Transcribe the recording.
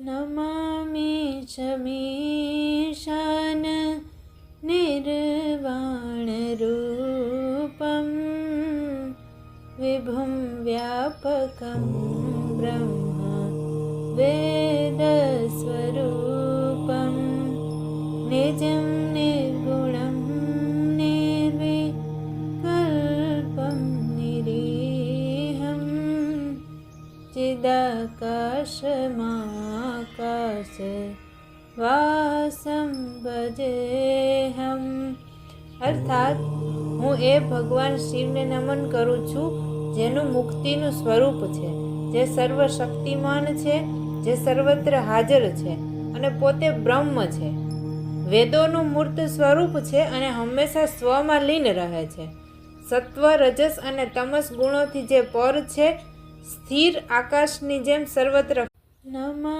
नमामि च मीशान निर्वाणरूपं विभुं व्यापकं ब्रह्म वेदस्वरूपं निजं निर्गुणं निर्विकल्पं निरीहं चिदाकाशमाकाश वासं भजेऽहम्। अर्थात હું એ ભગવાન શિવને નમન કરું છું જેનું મુક્તિનું સ્વરૂપ છે, જે સર્વશક્તિમાન છે, જે સર્વત્ર હાજર છે અને પોતે બ્રહ્મ છે, વેદોનું મૂર્ત સ્વરૂપ છે અને હંમેશા સ્વમાં લીન રહે છે, સત્વ રજસ અને તમસ ગુણોથી જે પર છે, સ્થિર આકાશની જેમ સર્વત્ર